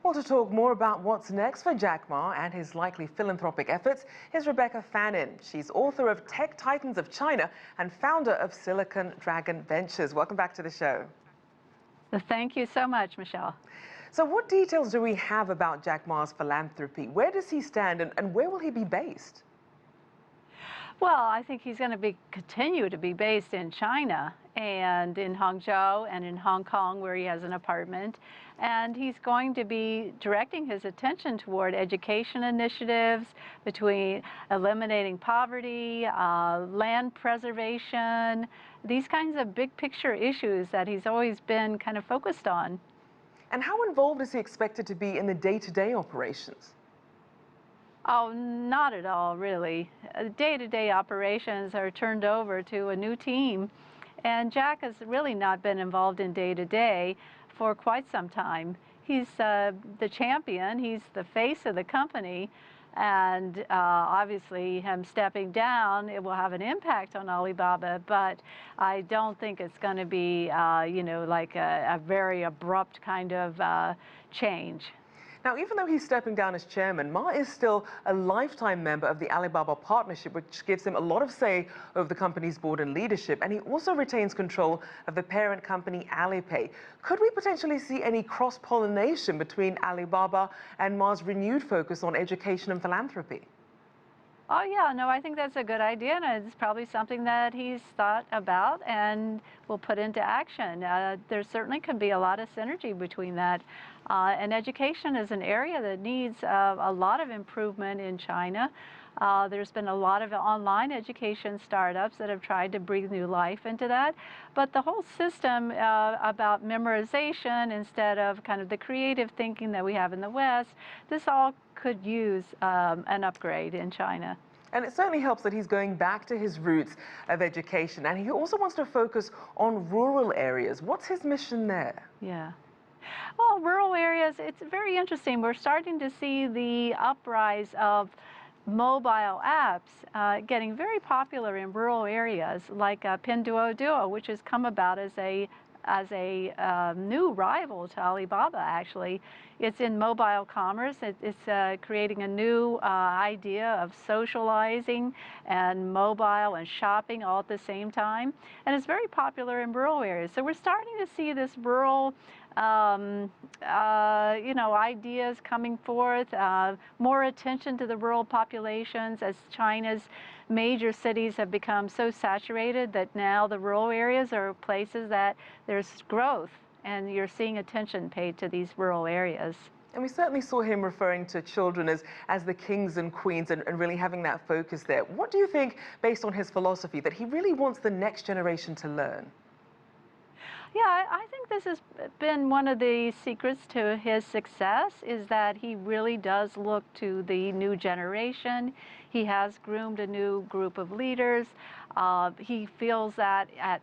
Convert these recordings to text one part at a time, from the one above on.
Well, to talk more about what's next for Jack Ma and his likely philanthropic efforts, here's Rebecca Fannin. She's author of Tech Titans of China and founder of Silicon Dragon Ventures. Welcome back to the show. Thank you so much, Michelle. So what details do we have about Jack Ma's philanthropy? Where does he stand and where will he be based? Well, I think he's going to continue to be based in China and in Hangzhou and in Hong Kong, where he has an apartment. And he's going to be directing his attention toward education initiatives, between eliminating poverty, land preservation, these kinds of big picture issues that he's always been kind of focused on. And how involved is he expected to be in the day-to-day operations? Oh, not at all, really. Day-to-day operations are turned over to a new team, and Jack has really not been involved in day-to-day for quite some time. He's the champion, he's the face of the company, and obviously him stepping down, it will have an impact on Alibaba, but I don't think it's going to be, like a very abrupt kind of change. Now, even though he's stepping down as chairman, Ma is still a lifetime member of the Alibaba partnership, which gives him a lot of say over the company's board and leadership, and he also retains control of the parent company Alipay. Could we potentially see any cross-pollination between Alibaba and Ma's renewed focus on education and philanthropy? Oh, yeah, no, I think that's a good idea, and it's probably something that he's thought about and will put into action. There certainly could be a lot of synergy between that. And education is an area that needs a lot of improvement in China. There's been a lot of online education startups that have tried to breathe new life into that. But the whole system about memorization instead of kind of the creative thinking that we have in the West, this all could use an upgrade in China. And it certainly helps that he's going back to his roots of education. And he also wants to focus on rural areas. What's his mission there? Yeah. Well, rural areas, it's very interesting. We're starting to see the uprise of mobile apps getting very popular in rural areas, like Pinduoduo, which has come about as a new rival to Alibaba, actually. It's in mobile commerce. It's creating a new idea of socializing and mobile and shopping all at the same time. And it's very popular in rural areas. So we're starting to see this rural ideas coming forth, more attention to the rural populations as China's major cities have become so saturated that now the rural areas are places that there's growth, and you're seeing attention paid to these rural areas. And we certainly saw him referring to children as the kings and queens and really having that focus there. What do you think, based on his philosophy, that he really wants the next generation to learn? Yeah, I think this has been one of the secrets to his success, is that he really does look to the new generation. He has groomed a new group of leaders. He feels that at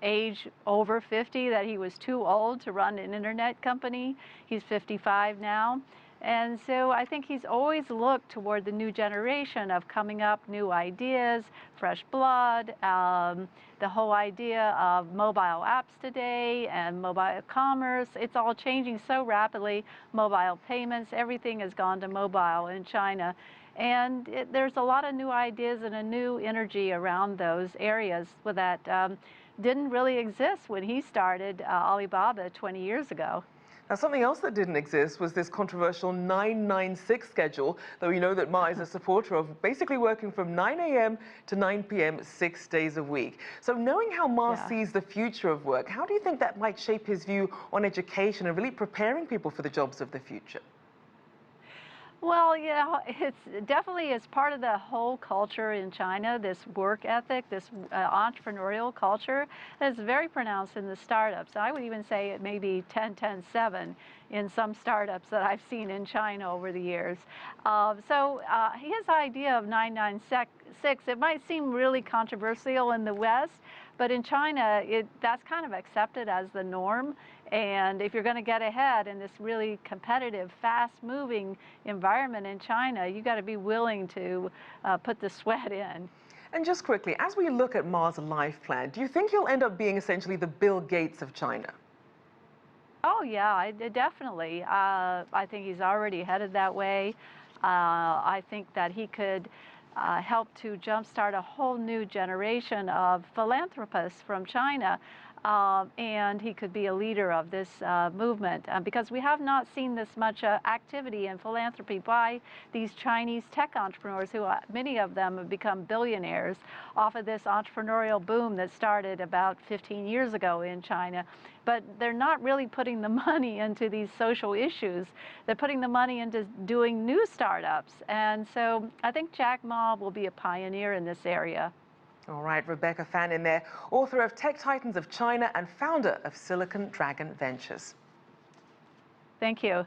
age over 50 that he was too old to run an internet company. He's 55 now. And so I think he's always looked toward the new generation of coming up new ideas, fresh blood, the whole idea of mobile apps today and mobile commerce. It's all changing so rapidly. Mobile payments, everything has gone to mobile in China. And there's a lot of new ideas and a new energy around those areas that didn't really exist when he started Alibaba 20 years ago. Now, something else that didn't exist was this controversial 996 schedule, though we know that Ma is a supporter of basically working from 9 a.m. to 9 p.m. 6 days a week. So knowing how Ma sees the future of work, how do you think that might shape his view on education and really preparing people for the jobs of the future? Well, it's definitely as part of the whole culture in China, this work ethic, this entrepreneurial culture is very pronounced in the startups. I would even say it may be 10-10-7 in some startups that I've seen in China over the years. So his idea of 996, it might seem really controversial in the West, but in China, that's kind of accepted as the norm. And if you're going to get ahead in this really competitive, fast-moving environment in China, you got to be willing to put the sweat in. And just quickly, as we look at Ma's life plan, do you think he'll end up being essentially the Bill Gates of China? Oh, yeah, definitely. I think he's already headed that way. I think that he could help to jumpstart a whole new generation of philanthropists from China. And he could be a leader of this movement because we have not seen this much activity in philanthropy by these Chinese tech entrepreneurs who many of them have become billionaires off of this entrepreneurial boom that started about 15 years ago in China. But they're not really putting the money into these social issues. They're putting the money into doing new startups. And so I think Jack Ma will be a pioneer in this area. All right, Rebecca Fannin there, author of Tech Titans of China and founder of Silicon Dragon Ventures. Thank you.